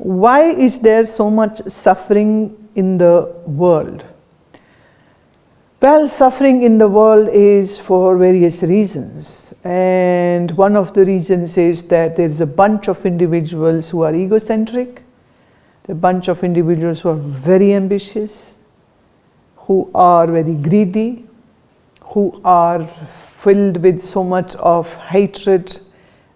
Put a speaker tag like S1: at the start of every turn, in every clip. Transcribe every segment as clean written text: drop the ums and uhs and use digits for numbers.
S1: why is there so much suffering in the world? Well, suffering in the world is for various reasons, and one of the reasons is that there is a bunch of individuals who are egocentric, a bunch of individuals who are very ambitious, who are very greedy, who are filled with so much of hatred,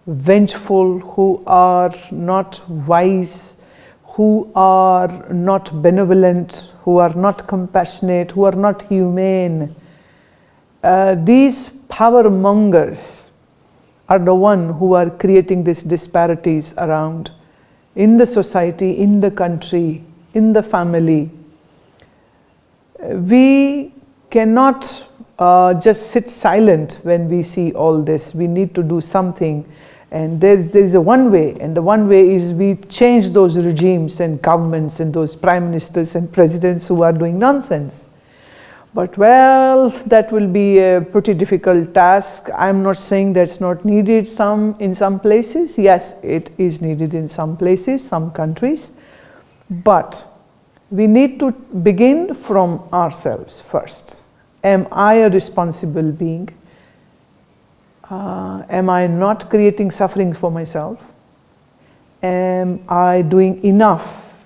S1: vengeful, who are not wise, who are not benevolent, who are not compassionate, who are not humane. These power mongers are the ones who are creating these disparities around in the society, in the country, in the family. We cannot just sit silent when we see all this. We need to do something. And there is a one way, and the one way is we change those regimes and governments and those prime ministers and presidents who are doing nonsense. But well, that will be a pretty difficult task. I'm not saying that's not needed in some places. Yes, it is needed in some places, some countries. But we need to begin from ourselves first. Am I a responsible being? Am I not creating suffering for myself? Am I doing enough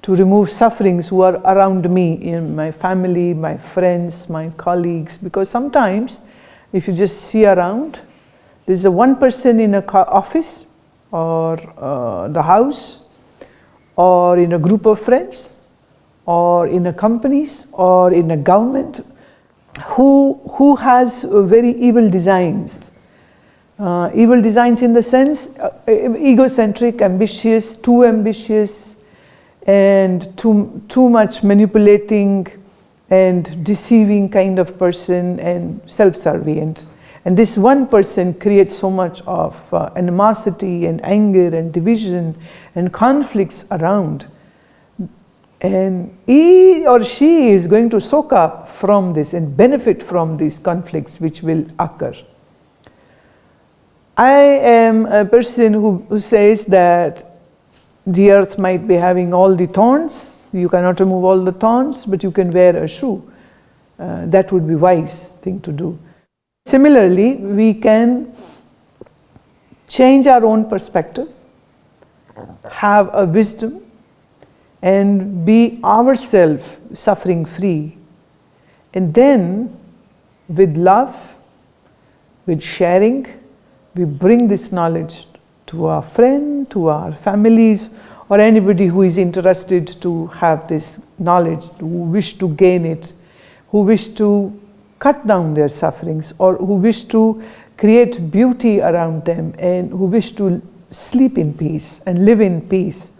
S1: to remove sufferings who are around me, in my family, my friends, my colleagues? Because sometimes, if you just see around, there's a one person in an office or the house or in a group of friends or in a companies or in a government who has very evil designs. Evil designs in the sense egocentric, ambitious, and too much manipulating and deceiving kind of person, and self-servient. And this one person creates so much of animosity and anger and division and conflicts around. And he or she is going to soak up from this and benefit from these conflicts which will occur. I am a person who says that the earth might be having all the thorns. You cannot remove all the thorns, but you can wear a shoe. That would be a wise thing to do. Similarly, we can change our own perspective, have a wisdom, and be ourselves suffering free. And then, with love, with sharing, we bring this knowledge to our friend, to our families, or anybody who is interested to have this knowledge, who wish to gain it, who wish to cut down their sufferings, or who wish to create beauty around them, and who wish to sleep in peace and live in peace.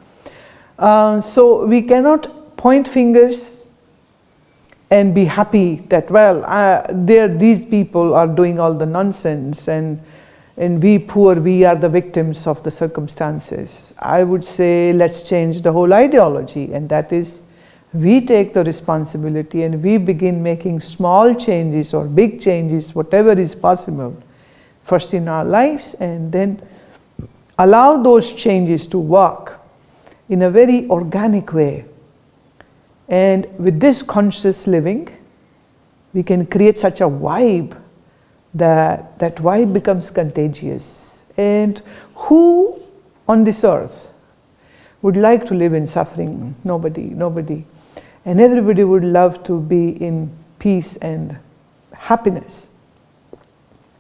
S1: So we cannot point fingers and be happy that, well, these people are doing all the nonsense, and we poor, we are the victims of the circumstances. I would say let's change the whole ideology, and that is we take the responsibility and we begin making small changes or big changes, whatever is possible, first in our lives, and then allow those changes to work in a very organic way. And with this conscious living, we can create such a vibe that vibe becomes contagious. And who on this earth would like to live in suffering? Nobody. And everybody would love to be in peace and happiness.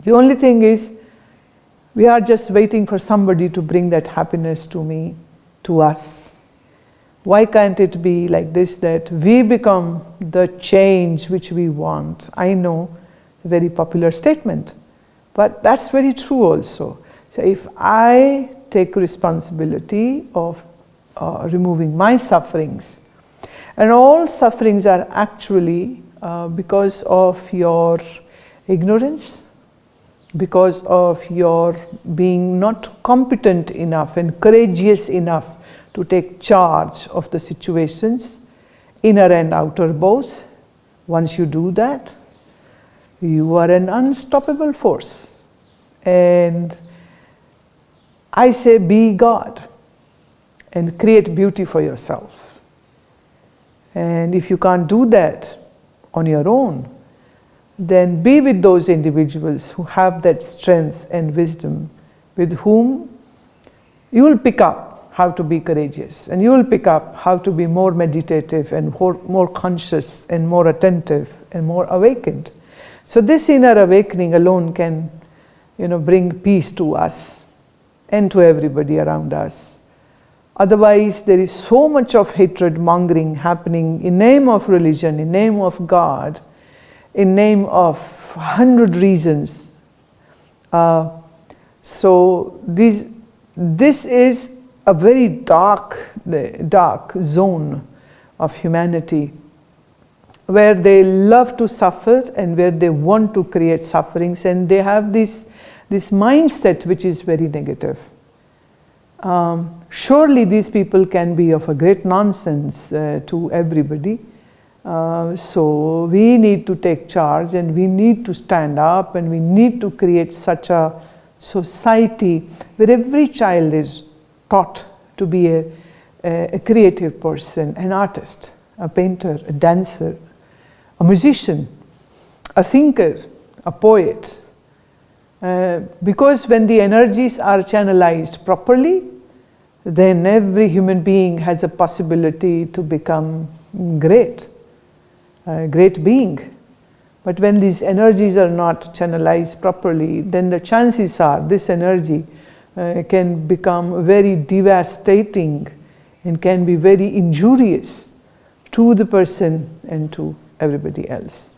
S1: The only thing is, we are just waiting for somebody to bring that happiness to me, to us. Why can't it be like this, that we become the change which we want? I know, a very popular statement, but that's very true also. So if I take responsibility of removing my sufferings, and all sufferings are actually because of your ignorance, because of your being not competent enough and courageous enough to take charge of the situations, inner and outer both. Once you do that, you are an unstoppable force. And I say, be God. and create beauty for yourself. And if you can't do that on your own, then be with those individuals who have that strength and wisdom, with whom you will pick up how to be courageous, and you will pick up how to be more meditative and more conscious and more attentive and more awakened. So this inner awakening alone can, bring peace to us and to everybody around us. Otherwise, there is so much of hatred mongering happening in name of religion, in name of God, in name of 100 reasons. So this is a very dark zone of humanity, where they love to suffer and where they want to create sufferings, and they have this mindset which is very negative. Surely these people can be of a great nonsense to everybody. So we need to take charge, and we need to stand up, and we need to create such a society where every child is taught to be a creative person, an artist, a painter, a dancer, a musician, a thinker, a poet. Because when the energies are channelized properly, then every human being has a possibility to become great, a great being. But when these energies are not channelized properly, then the chances are this energy can become very devastating and can be very injurious to the person and to everybody else.